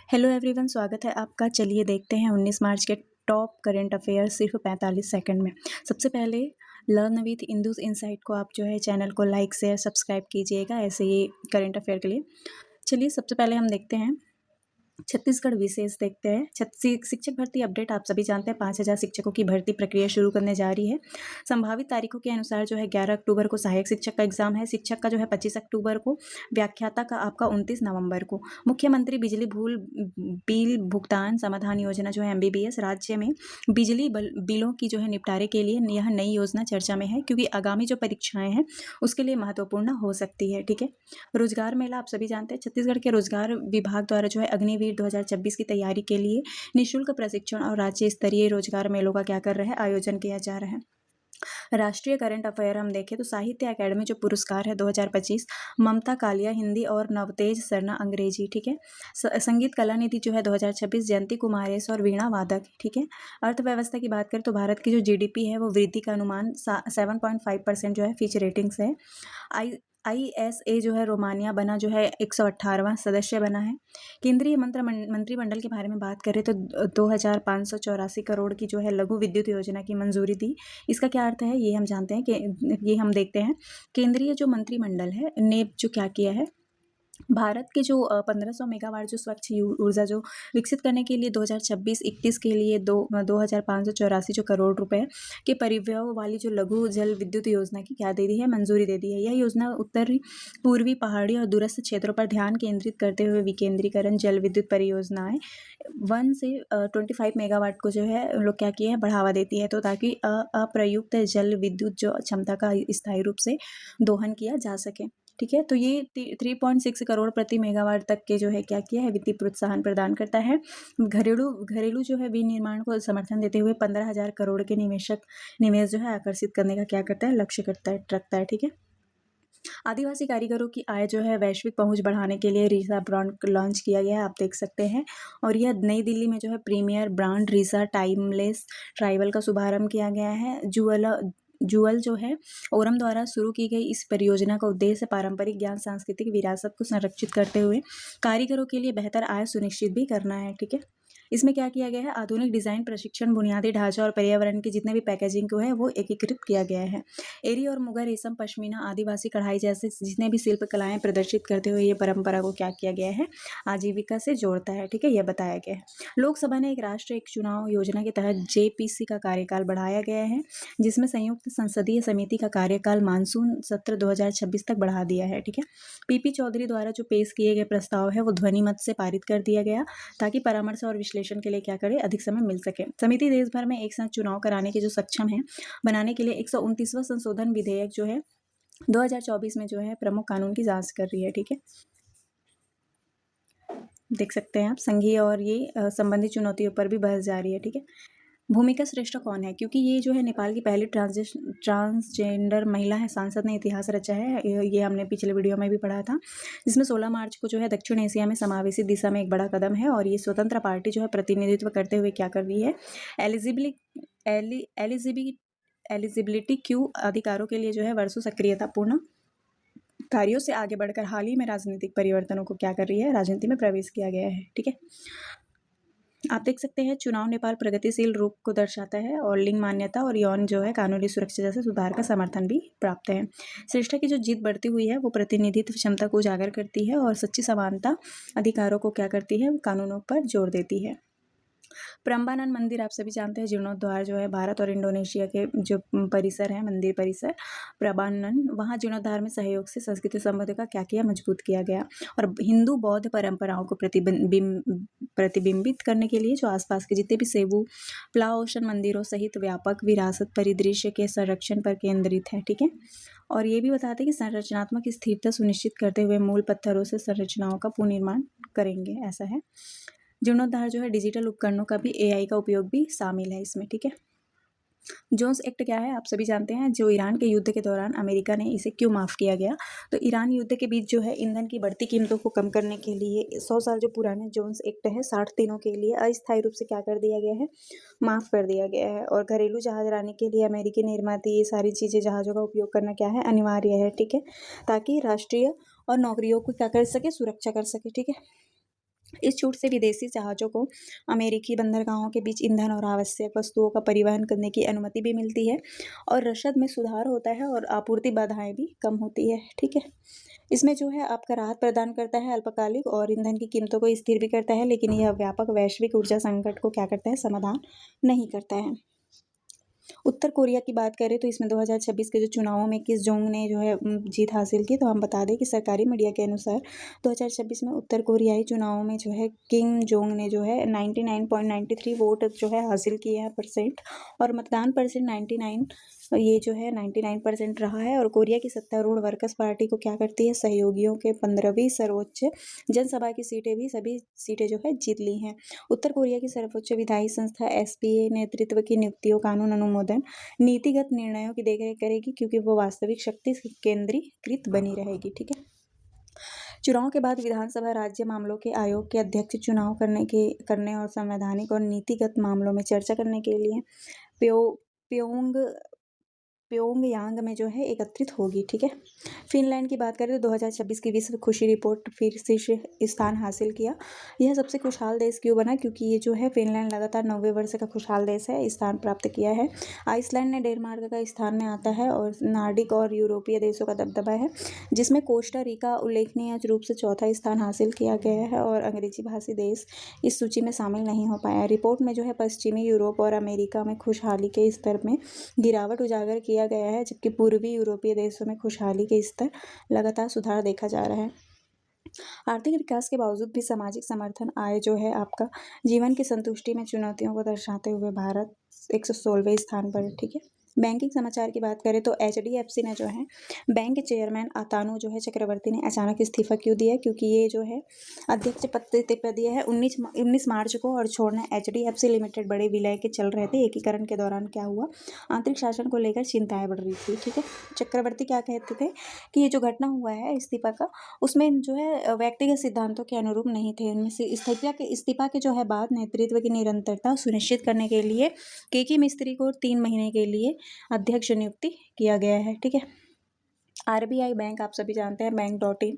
Hello everyone, स्वागत है आपका। चलिए देखते हैं 19 मार्च के टॉप करंट अफेयर्स सिर्फ 45 सेकंड में। सबसे पहले लर्न विथ इंदूस इनसाइट को आप जो है चैनल को लाइक शेयर सब्सक्राइब कीजिएगा ऐसे ही करंट अफेयर के लिए। चलिए सबसे पहले हम देखते हैं छत्तीसगढ़ विशेष देखते हैं। शिक्षक भर्ती अपडेट आप सभी जानते हैं 5,000 शिक्षकों की भर्ती प्रक्रिया शुरू करने जा रही है। संभावित तारीखों के अनुसार जो है 11 अक्टूबर को सहायक शिक्षक का एग्जाम है, शिक्षक का जो है 25 अक्टूबर को, व्याख्याता का आपका 29 नवंबर को। मुख्यमंत्री बिजली बिल भुगतान समाधान योजना जो है MBBS, राज्य में बिजली बिलों की जो है निपटारे के लिए यह नई योजना चर्चा में है क्योंकि आगामी जो परीक्षाएं हैं उसके लिए महत्वपूर्ण हो सकती है। ठीक है। रोजगार मेला आप सभी जानते हैं छत्तीसगढ़ के रोजगार विभाग द्वारा जो है अग्निवीर 2026 की तैयारी के लिए निःशुल्क प्रशिक्षण और राज्य स्तरीय रोजगार मेलों का क्या कर रहे हैं, आयोजन किया जा रहा है। राष्ट्रीय करंट अफेयर हम देखें तो साहित्य अकेडमी जो पुरस्कार है 2025, ममता कालिया हिंदी और नवतेज सरना अंग्रेजी। ठीक है। संगीत कला निधि जो है 2026, जयंती कुमारेश और वीणा वादक। ठीक है। अर्थव्यवस्था की बात करें तो भारत की जो GDP है वो वृद्धि का अनुमान 7.5% जो है फिच रेटिंग्स है। ISA जो है रोमानिया बना जो है 118वां सदस्य बना है। केंद्रीय मंत्रिमंडल के बारे में बात करें तो 2,584 करोड़ की जो है लघु विद्युत योजना की मंजूरी दी। इसका क्या अर्थ है ये हम जानते हैं कि ये हम देखते हैं। केंद्रीय जो मंत्रिमंडल है ने जो क्या किया है, भारत के जो 1500 मेगावाट जो स्वच्छ ऊर्जा जो विकसित करने के लिए 2026-21 के लिए 2,584 जो करोड़ रुपए के परिव्यय वाली जो लघु जल विद्युत योजना की क्या दे दी है, मंजूरी दे दी है। यह योजना उत्तरी पूर्वी पहाड़ी और दूरस्थ क्षेत्रों पर ध्यान केंद्रित करते हुए विकेंद्रीकरण जल विद्युत परियोजनाएं 1 से 25 मेगावाट को जो है लोग क्या किए हैं, बढ़ावा देती है, तो ताकि अप्रयुक्त जल विद्युत जो क्षमता का स्थायी रूप से दोहन किया जा सके। ठीक है। तो ये 3.6 करोड़ प्रति मेगावाट तक के जो है क्या किया है, वित्तीय प्रोत्साहन प्रदान करता है। घरेलू जो है विनिर्माण को समर्थन देते हुए 15,000 करोड़ के निवेश जो है आकर्षित करने का क्या करता है, लक्ष्य रखता है। ठीक है। आदिवासी कारीगरों की आय जो है वैश्विक पहुंच बढ़ाने के लिए रीसा ब्रांड लॉन्च किया गया है, आप देख सकते हैं। और यह नई दिल्ली में जो है प्रीमियर ब्रांड रीसा टाइमलेस ट्राइबल का शुभारंभ किया गया है। जुअल जो है ओरम द्वारा शुरू की गई इस परियोजना का उद्देश्य पारंपरिक ज्ञान सांस्कृतिक विरासत को संरक्षित करते हुए कारीगरों के लिए बेहतर आय सुनिश्चित भी करना है। ठीक है। इसमें क्या किया गया है, आधुनिक डिजाइन प्रशिक्षण बुनियादी ढांचा और पर्यावरण के जितने भी पैकेजिंग को है वो एकीकृत किया गया है। एरी और मुगा रेशम पश्मीना आदिवासी कढ़ाई जैसे जितने भी शिल्प कलाएं प्रदर्शित करते हुए ये परंपरा को क्या किया गया है, आजीविका से जोड़ता है। ठीक है। यह बताया गया है। लोकसभा ने एक राष्ट्र एक चुनाव योजना के तहत JPC का कार्यकाल बढ़ाया गया है, जिसमें संयुक्त संसदीय समिति का कार्यकाल मानसून सत्र 2026 तक बढ़ा दिया है। ठीक है। PP चौधरी द्वारा जो पेश किए गए प्रस्ताव है वो ध्वनि मत से पारित कर दिया गया ताकि परामर्श और विश्लेषण के लिए क्या करे, अधिक समय मिल सके। समिति देश भर में एक साथ चुनाव कराने के जो सक्षम है बनाने के लिए 129वां संशोधन विधेयक जो है 2024 में जो है प्रमुख कानून की जांच कर रही है। ठीक है। देख सकते हैं आप संघीय और ये संबंधित चुनौतियों पर भी बहस जारी है। ठीक है। भूमिका श्रेष्ठ कौन है, क्योंकि ये जो है नेपाल की पहली ट्रांसजेंडर महिला है, सांसद ने इतिहास रचा है। ये हमने पिछले वीडियो में भी पढ़ा था, जिसमें 16 मार्च को जो है दक्षिण एशिया में समावेशी दिशा में एक बड़ा कदम है। और ये स्वतंत्र पार्टी जो है प्रतिनिधित्व करते हुए क्या कर रही है, एलिजिबिलिटी क्यू अधिकारों के लिए जो है वर्षों सक्रियतापूर्ण कार्यों से आगे बढ़कर हाल ही में राजनीतिक परिवर्तनों को क्या कर रही है, राजनीति में प्रवेश किया गया है। ठीक है। आप देख सकते हैं चुनाव नेपाल प्रगतिशील रूप को दर्शाता है और लिंग मान्यता और यौन जो है कानूनी सुरक्षा जैसे सुधार का समर्थन भी प्राप्त है। श्रेष्ठता की जो जीत बढ़ती हुई है वो प्रतिनिधित्व क्षमता को उजागर करती है और सच्ची समानता अधिकारों को क्या करती है, कानूनों पर जोर देती है। प्रम्बानन मंदिर आप सभी जानते हैं जीर्णोद्धार जो है भारत और इंडोनेशिया के जो परिसर है, मंदिर परिसर प्रम्बानन, वहाँ जीर्णोद्धार में सहयोग से संस्कृति संबंध का क्या किया, मजबूत किया गया। और हिंदू बौद्ध परंपराओं को प्रतिबिंबित करने के लिए जो आसपास के जितने भी सेबू प्लाओशन मंदिरों सहित व्यापक विरासत परिदृश्य के संरक्षण पर केंद्रित है। ठीक है। और ये भी बताते हैं कि संरचनात्मक स्थिरता सुनिश्चित करते हुए मूल पत्थरों से संरचनाओं का पुनर्निर्माण करेंगे, ऐसा है। जीर्णोद्धार जो है डिजिटल उपकरणों का भी AI का उपयोग भी शामिल है इसमें। ठीक है। जोन्स एक्ट क्या है, आप सभी जानते हैं, जो ईरान के युद्ध के दौरान अमेरिका ने इसे क्यों माफ़ किया गया, तो ईरान युद्ध के बीच जो है ईंधन की बढ़ती कीमतों को कम करने के लिए 100 साल जो पुराने जोन्स एक्ट है 60 दिनों के लिए अस्थायी रूप से क्या कर दिया गया है, माफ़ कर दिया गया है। और घरेलू जहाजरानी के लिए अमेरिकी निर्माता ये सारी चीज़ें जहाज़ों का उपयोग करना क्या है, अनिवार्य है। ठीक है। ताकि राष्ट्रीय और नौकरियों को क्या कर सके, सुरक्षा कर सके। ठीक है। इस छूट से विदेशी जहाज़ों को अमेरिकी बंदरगाहों के बीच ईंधन और आवश्यक वस्तुओं का परिवहन करने की अनुमति भी मिलती है और रसद में सुधार होता है और आपूर्ति बाधाएं भी कम होती है। ठीक है, इसमें जो है आपका राहत प्रदान करता है अल्पकालिक और ईंधन की कीमतों को स्थिर भी करता है, लेकिन यह व्यापक वैश्विक ऊर्जा संकट को क्या करता है, समाधान नहीं करता है। उत्तर कोरिया की बात करें तो इसमें 2026 के जो चुनावों में किस जोंग ने जो है जीत हासिल की, तो हम बता दें कि सरकारी मीडिया के अनुसार 2026 में उत्तर कोरियाई चुनावों में जो है किम जोंग ने जो है 99.93 वोट जो है हासिल किए हैं परसेंट, और मतदान परसेंट 99% रहा है। और कोरिया की सत्तारूढ़ वर्कर्स पार्टी को क्या करती है, सहयोगियों के 15वीं सर्वोच्च जनसभा की सीटें भी सभी सीटें जो है जीत ली हैं। उत्तर कोरिया की सर्वोच्च विधायी संस्था एसपीए नेतृत्व की नियुक्तियों, कानून अनुमोदन, नीतिगत निर्णयों की देखरेख करेगी, क्योंकि वो वास्तविक शक्ति केंद्रीकृत बनी रहेगी। ठीक है, चुनाव के बाद विधानसभा राज्य मामलों के आयोग के अध्यक्ष चुनाव करने और संवैधानिक और नीतिगत मामलों में चर्चा करने के लिए प्योंगयांग में जो है एकत्रित होगी। ठीक है, फिनलैंड की बात करें तो 2026 की विश्व खुशी रिपोर्ट फिर शीर्ष स्थान हासिल किया। यह सबसे खुशहाल देश क्यों बना, क्योंकि ये जो है फिनलैंड लगातार 90 वर्ष का खुशहाल देश है, स्थान प्राप्त किया है। आइसलैंड ने डेनमार्क का स्थान में आता है और नार्डिक और यूरोपीय देशों का दबदबा है, जिसमें कोस्टा रिका उल्लेखनीय रूप से चौथा स्थान हासिल किया गया है और अंग्रेजी भाषी देश इस सूची में शामिल नहीं हो पाया। रिपोर्ट में जो है पश्चिमी यूरोप और अमेरिका में खुशहाली के स्तर में गिरावट उजागर किया गया है, जबकि पूर्वी यूरोपीय देशों में खुशहाली के स्तर लगातार सुधार देखा जा रहा है। आर्थिक विकास के बावजूद भी सामाजिक समर्थन आय जो है आपका जीवन की संतुष्टि में चुनौतियों को दर्शाते हुए भारत 116वें स्थान पर है। ठीक है, बैंकिंग समाचार की बात करें तो एचडीएफसी ने जो है बैंक के चेयरमैन अतानु जो है चक्रवर्ती ने अचानक इस्तीफा क्यों दिया, क्योंकि ये जो है अध्यक्ष पद पर दिया है 19 मार्च को, और छोड़ना एचडीएफसी लिमिटेड बड़े विलय के चल रहे थे। एकीकरण के दौरान क्या हुआ, आंतरिक शासन को लेकर चिंताएं बढ़ रही थी। ठीक है, चक्रवर्ती क्या कहते थे कि ये जो घटना हुआ है इस्तीफा का, उसमें जो है व्यक्तिगत सिद्धांतों के अनुरूप नहीं थे। इनमें से इस्तीफा के जो है बाद नेतृत्व की निरंतरता सुनिश्चित करने के लिए केके मिस्त्री को 3 महीने के लिए अध्यक्ष नियुक्ति किया गया है। ठीक है, आरबीआई बैंक आप सभी जानते हैं, बैंक.in,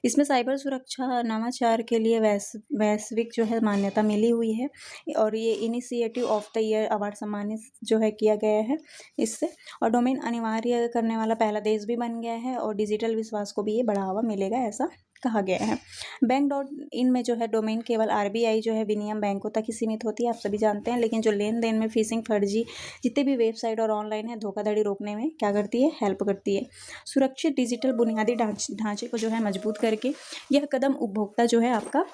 इसमें साइबर सुरक्षा नवाचार के लिए वैश्विक जो है मान्यता मिली हुई है और ये initiative of the year award सम्मानित जो है किया गया है इससे, और डोमेन अनिवार्य करने वाला पहला देश भी बन गया है और डिजिटल विश्वास को भी ये बढ़ावा मिलेगा, ऐसा कहा गया है। बैंक.in में जो है डोमेन केवल आरबीआई जो है विनियम बैंकों तक ही सीमित होती है, आप सभी जानते हैं, लेकिन जो लेन देन में फिशिंग, फर्जी जितने भी वेबसाइट और ऑनलाइन है धोखाधड़ी रोकने में क्या करती है, हेल्प करती है। सुरक्षित डिजिटल बुनियादी ढांचे को जो है मजबूत करके यह कदम उपभोक्ता जो है आपका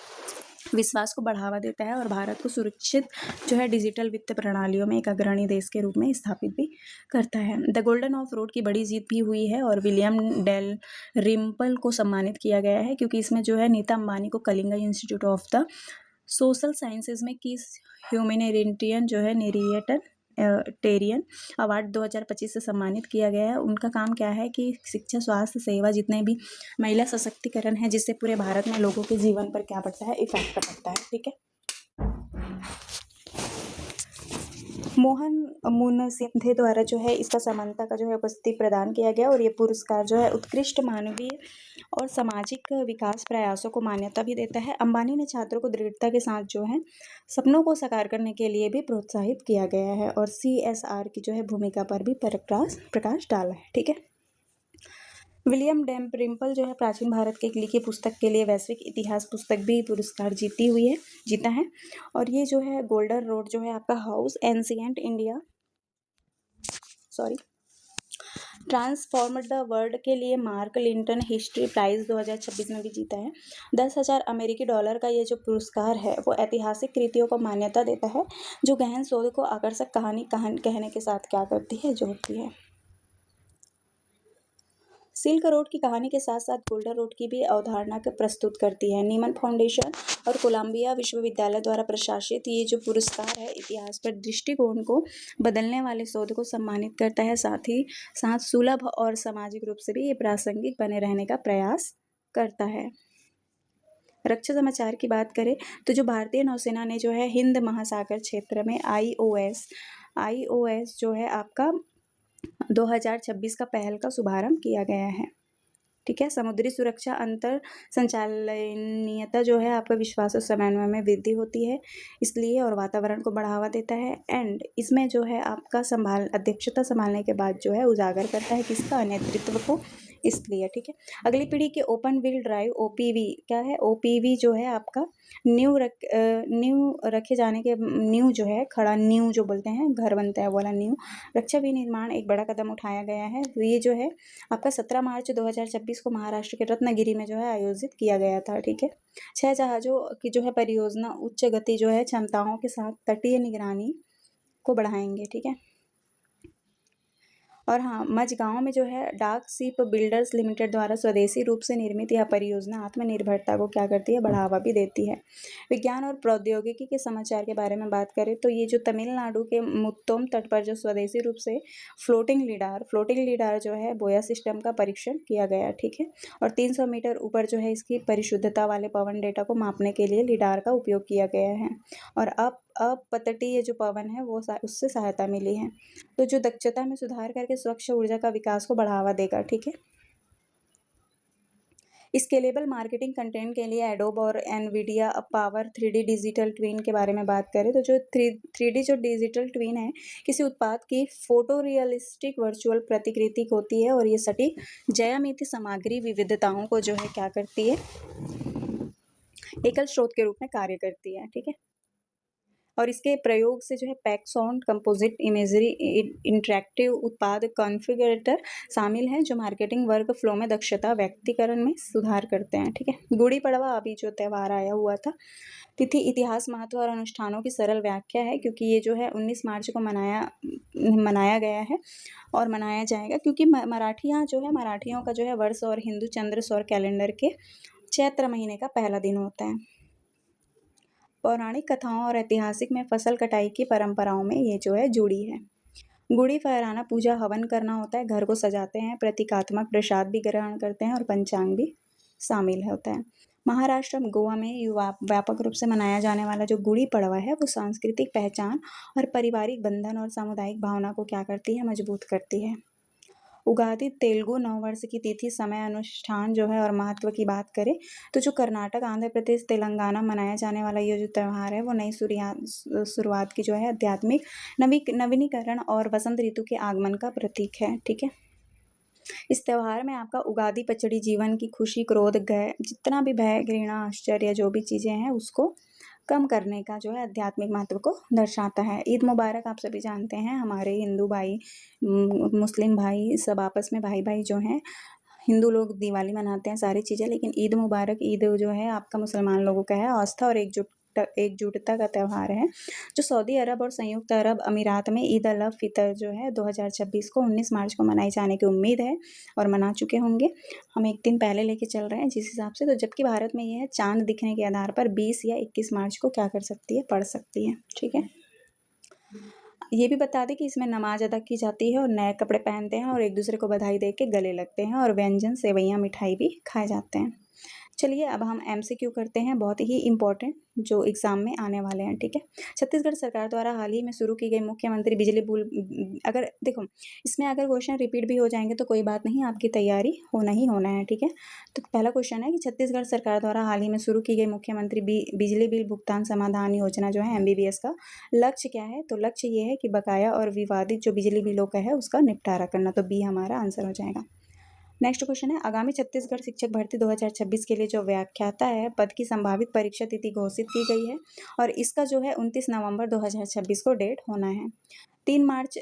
विश्वास को बढ़ावा देता है और भारत को सुरक्षित जो है डिजिटल वित्त प्रणालियों में एक अग्रणी देश के रूप में स्थापित भी करता है। द गोल्डन ऑफ रोड की बड़ी जीत भी हुई है और विलियम डेल रिम्पल को सम्मानित किया गया है, क्योंकि इसमें जो है नीता अंबानी को Kalinga institute of the social sciences में किस ह्यूमैनिटेरियन जो है टेरियन अवार्ड 2025 से सम्मानित किया गया है। उनका काम क्या है कि शिक्षा, स्वास्थ्य सेवा, जितने भी महिला सशक्तिकरण है, जिससे पूरे भारत में लोगों के जीवन पर क्या पड़ता है, इफेक्ट पड़ता है। ठीक है, मोहन मुनसिंघे द्वारा जो है इसका समानता का जो है उपस्थिति प्रदान किया गया और ये पुरस्कार जो है उत्कृष्ट मानवीय और सामाजिक विकास प्रयासों को मान्यता भी देता है। अंबानी ने छात्रों को दृढ़ता के साथ जो है सपनों को साकार करने के लिए भी प्रोत्साहित किया गया है और CSR की जो है भूमिका पर भी प्रकाश डाला है। ठीक है, विलियम डेलरिम्पल जो है प्राचीन भारत के लिखी पुस्तक के लिए वैश्विक इतिहास पुस्तक भी पुरस्कार जीता है और ये जो है गोल्डन रोड जो है आपका house ancient India transformed the world के लिए मार्क लिंटन हिस्ट्री प्राइज 2026 में भी जीता है। 10,000 अमेरिकी डॉलर का ये जो पुरस्कार है वो ऐतिहासिक कृतियों को मान्यता देता है जो गहन शोध को आकर्षक कहानी कहने के साथ क्या करती है, जोड़ती है। सिल्क रोड की कहानी के साथ साथ गोल्डन रोड की भी अवधारणा को प्रस्तुत करती है। नीमन फाउंडेशन और कोलंबिया विश्वविद्यालय द्वारा प्रशासित ये जो पुरस्कार है इतिहास पर दृष्टिकोण को बदलने वाले शोध को सम्मानित करता है, साथ ही साथ सुलभ और सामाजिक रूप से भी ये प्रासंगिक बने रहने का प्रयास करता है। रक्षा समाचार की बात करें तो जो भारतीय नौसेना ने जो है हिंद महासागर क्षेत्र में IOS जो है आपका 2026 का पहल का शुभारंभ किया गया है। ठीक है। समुद्री सुरक्षा, अंतर संचालनीयता जो है आपका विश्वास और समन्वय में वृद्धि होती है इसलिए, और वातावरण को बढ़ावा देता है। एंड इसमें जो है आपका अध्यक्षता संभालने के बाद जो है उजागर करता है किसका, नेतृत्व को, इसलिए। ठीक है। अगली पीढ़ी के ओपन व्हील ड्राइव ओपीवी क्या है, ओपीवी जो है आपका नींव रखे जाने के, नींव जो है खड़ा, नींव जो बोलते हैं घर बनता है वाला नींव, रक्षा विनिर्माण एक बड़ा कदम उठाया गया है। तो ये जो है आपका 17 मार्च 2026 को महाराष्ट्र के रत्नागिरी में जो है आयोजित किया गया था। ठीक है। 6 जहाजों की जो है परियोजना उच्च गति जो है क्षमताओं के साथ तटीय निगरानी को बढ़ाएंगे। ठीक है। और हाँ, मझगांव में जो है डाक शिप बिल्डर्स लिमिटेड द्वारा स्वदेशी रूप से निर्मित यह परियोजना आत्मनिर्भरता को क्या करती है, बढ़ावा भी देती है। विज्ञान और प्रौद्योगिकी के समाचार के बारे में बात करें तो ये जो तमिलनाडु के मुत्तोम तट पर जो स्वदेशी रूप से फ्लोटिंग लीडार जो है बोया सिस्टम का परीक्षण किया गया। ठीक है। और 300 मीटर ऊपर जो है इसकी परिशुद्धता वाले पवन डेटा को मापने के लिए लीडार का उपयोग किया गया है। और अपतटीय जो पवन है वो उससे सहायता मिली है। तो जो दक्षता में सुधार करके स्वच्छ ऊर्जा का विकास को बढ़ावा देगा। ठीक है। स्केलेबल मार्केटिंग कंटेंट के लिए एडोब और Nvidia power 3D digital twin के बारे में बात करें तो जो 3D जो डिजिटल ट्विन है किसी उत्पाद की फोटो रियलिस्टिक वर्चुअल प्रतिकृति होती है और ये सटीक ज्यामितीय सामग्री विविधताओं को जो है क्या करती है, एकल स्रोत के रूप में कार्य करती है। ठीक है। और इसके प्रयोग से जो है पैक्सॉन कंपोजिट इमेजरी इंटरैक्टिव उत्पाद कॉन्फ़िगरेटर शामिल हैं जो मार्केटिंग वर्क फ्लो में दक्षता व्यक्तिकरण में सुधार करते हैं। ठीक है। गुड़ी पड़वा अभी जो त्यौहार आया हुआ था, तिथि, इतिहास, महत्व और अनुष्ठानों की सरल व्याख्या है क्योंकि ये जो है 19 मार्च को मनाया गया है और मनाया जाएगा क्योंकि मराठियों का जो है वर्ष और हिंदू चंद्र सौर कैलेंडर के चैत्र महीने का पहला दिन होता है। पौराणिक कथाओं और ऐतिहासिक में फसल कटाई की परंपराओं में ये जो है जुड़ी है। गुड़ी फहराना, पूजा हवन करना होता है, घर को सजाते हैं, प्रतीकात्मक प्रसाद भी ग्रहण करते हैं और पंचांग भी शामिल होता है। महाराष्ट्र में, गोवा में व्यापक रूप से मनाया जाने वाला जो गुड़ी पड़वा है वो सांस्कृतिक पहचान और पारिवारिक बंधन और सामुदायिक भावना को क्या करती है, मजबूत करती है। उगादि तेलुगु नववर्ष की तिथि, समय, अनुष्ठान जो है और महत्व की बात करें तो जो कर्नाटक, आंध्र प्रदेश, तेलंगाना मनाया जाने वाला ये जो त्यौहार है वो नई शुरुआत की जो है आध्यात्मिक नवीनीकरण और वसंत ऋतु के आगमन का प्रतीक है। ठीक है। इस त्यौहार में आपका उगादी पचड़ी जीवन की खुशी, क्रोध, जितना भी भय, घृणा, आश्चर्य जो भी चीज़ें हैं उसको कम करने का जो है आध्यात्मिक महत्व को दर्शाता है। ईद मुबारक आप सभी जानते हैं, हमारे हिंदू भाई मुस्लिम भाई सब आपस में भाई जो हैं, हिंदू लोग दिवाली मनाते हैं सारी चीज़ें, लेकिन ईद मुबारक, ईद जो है आपका मुसलमान लोगों का है, आस्था और एकजुटता का त्यौहार है जो सऊदी अरब और संयुक्त अरब अमीरात में ईद अल फितर जो है 2026 को 19 मार्च को मनाई जाने की उम्मीद है और मना चुके होंगे। हम एक दिन पहले लेके चल रहे हैं जिस हिसाब से, तो जबकि भारत में ये है चांद दिखने के आधार पर 20 या 21 मार्च को क्या कर सकती है, पढ़ सकती है। ठीक है। ये भी बता दें कि इसमें नमाज अदा की जाती है और नए कपड़े पहनते हैं और एक दूसरे को बधाई दे के गले लगते हैं और व्यंजन, सेवैयाँ, मिठाई भी खाए जाते हैं। चलिए अब हम एमसीक्यू करते हैं, बहुत ही इंपॉर्टेंट जो एग्जाम में आने वाले हैं। ठीक है। छत्तीसगढ़ सरकार द्वारा हाल ही में शुरू की गई मुख्यमंत्री बिजली बुल अगर देखो इसमें अगर क्वेश्चन रिपीट भी हो जाएंगे तो कोई बात नहीं, आपकी तैयारी होना ही होना है। ठीक है। तो पहला क्वेश्चन है कि छत्तीसगढ़ सरकार द्वारा हाल ही में शुरू की गई मुख्यमंत्री बिजली बिल भुगतान समाधान योजना जो है MBBS का लक्ष्य क्या है, तो लक्ष्य ये है कि बकाया और विवादित जो बिजली बिलों का है उसका निपटारा करना, तो बी हमारा आंसर हो जाएगा। नेक्स्ट क्वेश्चन है, आगामी छत्तीसगढ़ शिक्षक भर्ती 2026 के लिए जो व्याख्याता है पद की संभावित परीक्षा तिथि घोषित की गई है और इसका जो है 29 नवंबर 2026 को डेट होना है। मार्च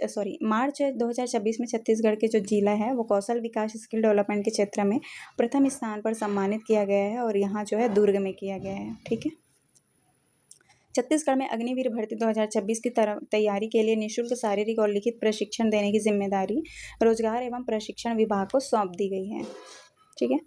2026 में छत्तीसगढ़ के जो जिला है वो कौशल विकास स्किल डेवलपमेंट के क्षेत्र में प्रथम स्थान पर सम्मानित किया गया है और यहाँ जो है दुर्ग में किया गया है। ठीक है। छत्तीसगढ़ में अग्निवीर भर्ती 2026 की तैयारी के लिए निःशुल्क शारीरिक और लिखित प्रशिक्षण देने की जिम्मेदारी रोजगार एवं प्रशिक्षण विभाग को सौंप दी गई है। ठीक है।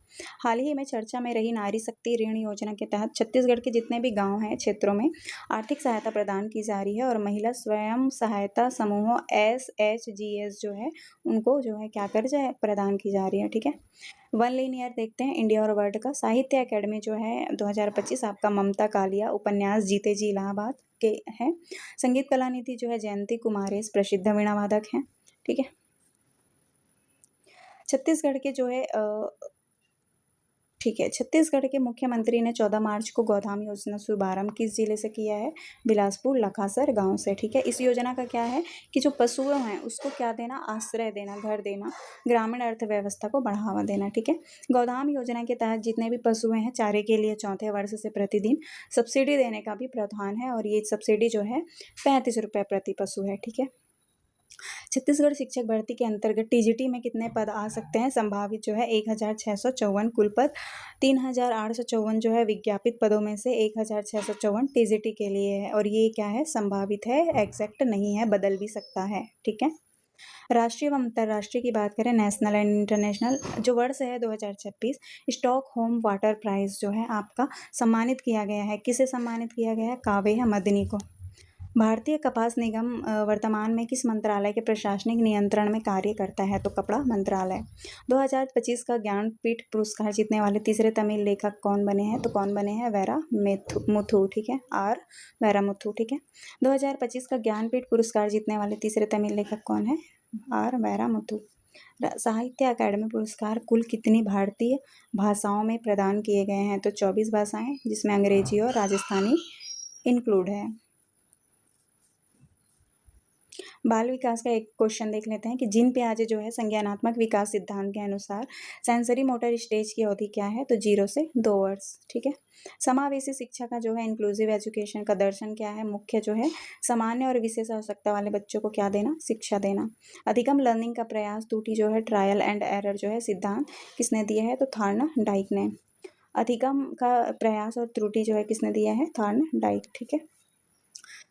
हाल ही में चर्चा में रही नारी शक्ति ऋण योजना के तहत छत्तीसगढ़ के जितने भी गांव हैं, क्षेत्रों में आर्थिक सहायता प्रदान की जा रही है और महिला स्वयं सहायता समूहों SHGs जो है उनको जो है क्या कर्ज प्रदान की जा रही है। ठीक है। वन लीनियर देखते हैं, इंडिया और वर्ल्ड का। साहित्य अकेडमी जो है 2025 आपका ममता कालिया उपन्यास जीते जी इलाहाबाद के हैं। संगीत कला निधि जो है जयंती कुमारेश प्रसिद्ध वीणा वादक हैं। ठीक है। छत्तीसगढ़ के जो है ठीक है। छत्तीसगढ़ के मुख्यमंत्री ने 14 मार्च को गोधाम योजना शुभारंभ किस जिले से किया है? बिलासपुर लखासर गांव से। ठीक है। इस योजना का क्या है कि जो पशुओं हैं उसको क्या देना, आश्रय देना, घर देना, ग्रामीण अर्थव्यवस्था को बढ़ावा देना। ठीक है। गोधाम योजना के तहत जितने भी पशुएं हैं चारे के लिए चौथे वर्ष से प्रतिदिन सब्सिडी देने का भी प्रावधान है और ये सब्सिडी जो है 35 रुपये प्रति पशु है। ठीक है। छत्तीसगढ़ शिक्षक भर्ती के अंतर्गत टीजीटी में कितने पद आ सकते हैं? संभावित जो है 1654 कुल पद, 3854 जो है विज्ञापित पदों में से 1654 टीजीटी के लिए है और ये क्या है, संभावित है, एग्जैक्ट नहीं है, बदल भी सकता है। ठीक है। राष्ट्रीय एवं अंतर्राष्ट्रीय की बात करें, नेशनल एंड इंटरनेशनल, जो वर्ष है 2026, स्टॉकहोम वाटर प्राइज जो है आपका सम्मानित किया गया है। किसे सम्मानित किया गया है? काव्या मदनी को। भारतीय कपास निगम वर्तमान में किस मंत्रालय के प्रशासनिक नियंत्रण में कार्य करता है? तो कपड़ा मंत्रालय। 2025 का ज्ञानपीठ पुरस्कार जीतने वाले तीसरे तमिल लेखक कौन बने हैं? तो कौन बने हैं? वैरा मुथु। ठीक है। आर वैरा मुथु। ठीक है। 2025 का ज्ञानपीठ पुरस्कार जीतने वाले तीसरे तमिल लेखक कौन है? आर वैरा मुथु। साहित्य अकादमी पुरस्कार कुल कितनी भारतीय भाषाओं में प्रदान किए गए हैं? तो 24 भाषाएं, जिसमें अंग्रेजी और राजस्थानी इंक्लूड है। बाल विकास का एक क्वेश्चन देख लेते हैं कि जीन पियाजे जो है संज्ञानात्मक विकास सिद्धांत के अनुसार सेंसरी मोटर स्टेज की अवधि क्या है? तो 0 से 2 वर्ष। ठीक है। समावेशी शिक्षा का जो है इंक्लूसिव एजुकेशन का दर्शन क्या है? मुख्य जो है सामान्य और विशेष आवश्यकता वाले बच्चों को क्या देना? शिक्षा देना। अधिगम लर्निंग का प्रयास त्रुटि जो है ट्रायल एंड एरर जो है सिद्धांत किसने दिया है? तो थॉर्नडाइक ने। अधिगम का प्रयास और त्रुटि जो है किसने दिया है? थॉर्नडाइक। ठीक है।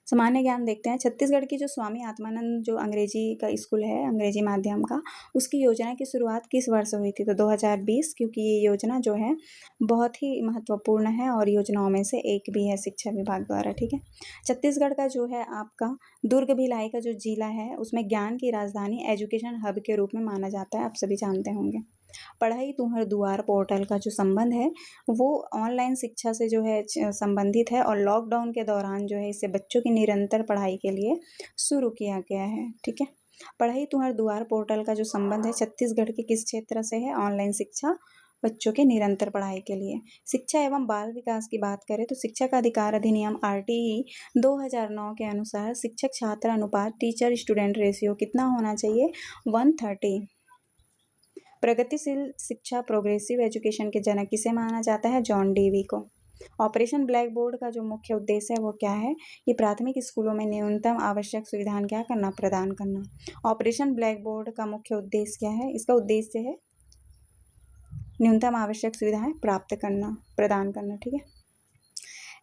सामान्य ज्ञान देखते हैं। छत्तीसगढ़ की जो स्वामी आत्मानंद जो अंग्रेजी का स्कूल है, अंग्रेजी माध्यम का, उसकी योजना की शुरुआत किस वर्ष हुई थी? तो 2020, क्योंकि ये योजना जो है बहुत ही महत्वपूर्ण है और योजनाओं में से एक भी है शिक्षा विभाग द्वारा। ठीक है। छत्तीसगढ़ का जो है आपका दुर्ग भिलाई का जो जिला है उसमें ज्ञान की राजधानी एजुकेशन हब के रूप में माना जाता है, आप सभी जानते होंगे। पढ़ाई तुहर दुआर पोर्टल का जो संबंध है वो ऑनलाइन शिक्षा से जो है संबंधित है और लॉकडाउन के दौरान जो है इसे बच्चों की निरंतर पढ़ाई के लिए शुरू किया गया है। ठीक है। पढ़ाई तुहर दुआर पोर्टल का जो संबंध है छत्तीसगढ़ के किस क्षेत्र से है? ऑनलाइन शिक्षा, बच्चों के निरंतर पढ़ाई के लिए। शिक्षा एवं बाल विकास की बात करें तो शिक्षा का अधिकार अधिनियम आरटीई 2009 के अनुसार शिक्षक छात्र अनुपात टीचर स्टूडेंट रेशियो कितना होना चाहिए? 130। प्रगतिशील शिक्षा प्रोग्रेसिव एजुकेशन के जनक किसे माना जाता है? जॉन डीवी को। ऑपरेशन ब्लैक बोर्ड का जो मुख्य उद्देश्य है वो क्या है? ये प्राथमिक स्कूलों में न्यूनतम आवश्यक सुविधाएं क्या करना? प्रदान करना। ऑपरेशन ब्लैक बोर्ड का मुख्य उद्देश्य क्या है? इसका उद्देश्य है न्यूनतम आवश्यक सुविधाएं प्राप्त करना, प्रदान करना। ठीक है।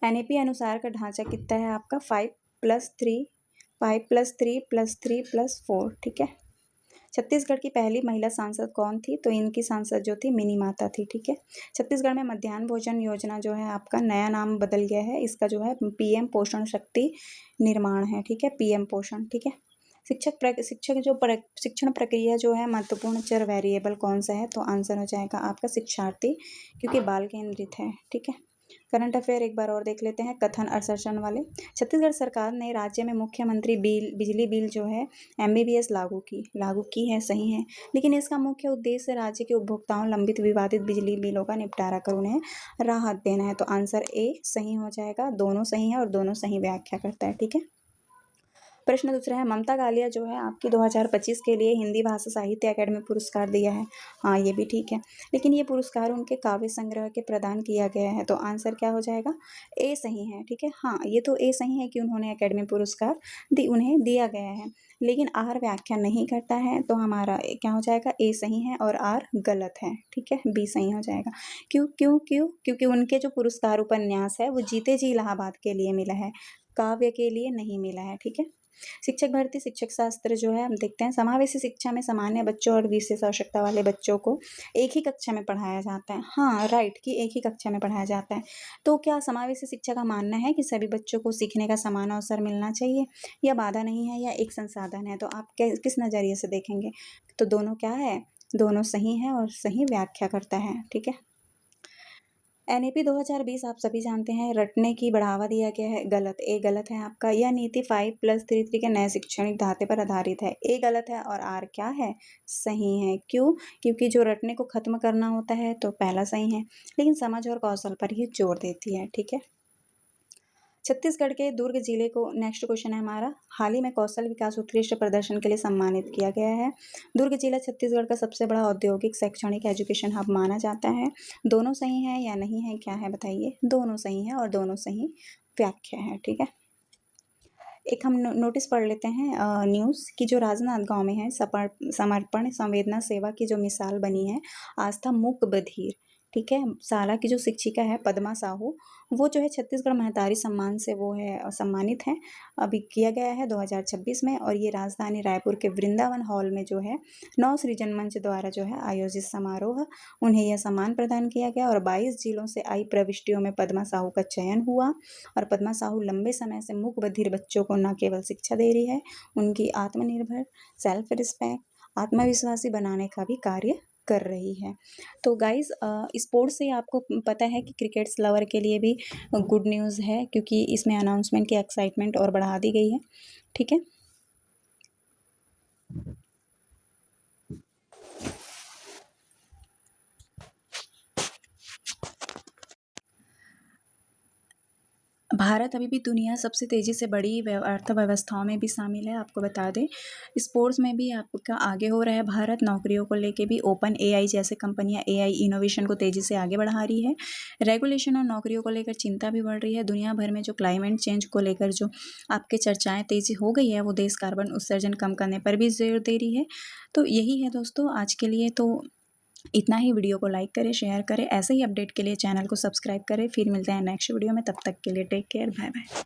एनईपी अनुसार का ढांचा कितना है आपका? 5+3+3+3+4। ठीक है। छत्तीसगढ़ की पहली महिला सांसद कौन थी? तो इनकी सांसद जो थी मिनी माता थी। ठीक है। छत्तीसगढ़ में मध्याह्न भोजन योजना जो है आपका नया नाम बदल गया है, इसका जो है पीएम पोषण शक्ति निर्माण है। ठीक है। पीएम पोषण। ठीक है। शिक्षण प्रक्रिया जो है महत्वपूर्ण चर वेरिएबल कौन सा है? तो आंसर हो जाएगा आपका शिक्षार्थी, क्योंकि बाल केंद्रित है। ठीक है। करंट अफेयर एक बार और देख लेते हैं, कथन असर्शन वाले। छत्तीसगढ़ सरकार ने राज्य में मुख्यमंत्री बिजली बिल जो है एमबीबीएस लागू की है, सही है, लेकिन इसका मुख्य उद्देश्य राज्य के उपभोक्ताओं लंबित विवादित बिजली बिलों का निपटारा कर उन्हें राहत देना है। तो आंसर ए सही हो जाएगा। दोनों सही है और दोनों सही व्याख्या करता है। ठीक है। प्रश्न दूसरा है, ममता गालिया जो है आपकी 2025 के लिए हिंदी भाषा साहित्य अकादमी पुरस्कार दिया है। हाँ, ये भी ठीक है, लेकिन ये पुरस्कार उनके काव्य संग्रह के प्रदान किया गया है। तो आंसर क्या हो जाएगा? ए सही है। ठीक है। हाँ, ये तो ए सही है कि उन्होंने अकादमी पुरस्कार उन्हें दिया गया है, लेकिन आर व्याख्या नहीं करता है, तो हमारा क्या हो जाएगा? ए सही है और आर गलत है। ठीक है। बी सही हो जाएगा। क्यों क्यों क्यों? क्योंकि उनके जो पुरस्कार उपन्यास है वो जीते जी इलाहाबाद के लिए मिला है, काव्य के लिए नहीं मिला है। ठीक है। शिक्षक भर्ती शिक्षक शास्त्र जो है हम देखते हैं, समावेशी शिक्षा में सामान्य बच्चों और विशेष आवश्यकता वाले बच्चों को एक ही कक्षा में पढ़ाया जाता है। हाँ, राइट, कि एक ही कक्षा में पढ़ाया जाता है। तो क्या समावेशी शिक्षा का मानना है कि सभी बच्चों को सीखने का समान अवसर मिलना चाहिए, या बाधा नहीं है, या एक संसाधन है? तो आप किस नज़रिए से देखेंगे? तो दोनों क्या है? दोनों सही है और सही व्याख्या करता है। ठीक है। एनईपी 2020 आप सभी जानते हैं, रटने की बढ़ावा दिया गया है, गलत। ए गलत है आपका। यह नीति 5+33 के नए शैक्षणिक ढांचे पर आधारित है। ए गलत है और आर क्या है? सही है। क्यों? क्योंकि जो रटने को खत्म करना होता है तो पहला सही है, लेकिन समझ और कौशल पर ये जोर देती है। ठीक है। छत्तीसगढ़ के दुर्ग जिले को, नेक्स्ट क्वेश्चन है हमारा, हाल ही में कौशल विकास उत्कृष्ट प्रदर्शन के लिए सम्मानित किया गया है। दुर्ग जिला छत्तीसगढ़ का सबसे बड़ा औद्योगिक शैक्षणिक एजुकेशन हब माना जाता है। दोनों सही है या नहीं है, क्या है बताइए? दोनों सही है और दोनों सही व्याख्या है। ठीक है। एक हम नोटिस पढ़ लेते हैं न्यूज़ की, जो राजनांदगांव में है, समर्पण संवेदना सेवा की जो मिसाल बनी है, आस्था मूक बधिर। ठीक है। शाला की जो शिक्षिका है पद्मा साहू, वो जो है छत्तीसगढ़ महतारी सम्मान से वो है सम्मानित है। अभी किया गया है 2026 में, और ये राजधानी रायपुर के वृंदावन हॉल में जो है नव सृजन मंच द्वारा जो है आयोजित समारोह, उन्हें यह सम्मान प्रदान किया गया। और 22 जिलों से आई प्रविष्टियों में पद्मा साहू का चयन हुआ। और पद्मा साहू लंबे समय से मूक बधिर बच्चों को न केवल शिक्षा दे रही है, उनकी आत्मनिर्भर, सेल्फ रिस्पेक्ट, आत्मविश्वासी बनाने का भी कार्य कर रही है। तो गाइज, स्पोर्ट्स से आपको पता है कि क्रिकेट्स लवर के लिए भी गुड न्यूज़ है, क्योंकि इसमें अनाउंसमेंट की एक्साइटमेंट और बढ़ा दी गई है। ठीक है। भारत अभी भी दुनिया सबसे तेज़ी से बड़ी अर्थव्यवस्थाओं में भी शामिल है, आपको बता दें। स्पोर्ट्स में भी आपका आगे हो रहा है भारत। नौकरियों को लेके भी ओपन एआई जैसे कंपनियां एआई इनोवेशन को तेज़ी से आगे बढ़ा रही है। रेगुलेशन और नौकरियों को लेकर चिंता भी बढ़ रही है। दुनिया भर में जो क्लाइमेट चेंज को लेकर जो आपके चर्चाएँ तेज़ी हो गई है, वो देश कार्बन उत्सर्जन कम करने पर भी जोर दे रही है। तो यही है दोस्तों आज के लिए। तो इतना ही। वीडियो को लाइक करें, शेयर करें। ऐसे ही अपडेट के लिए चैनल को सब्सक्राइब करें। फिर मिलते हैं नेक्स्ट वीडियो में, तब तक के लिए टेक केयर, बाय बाय।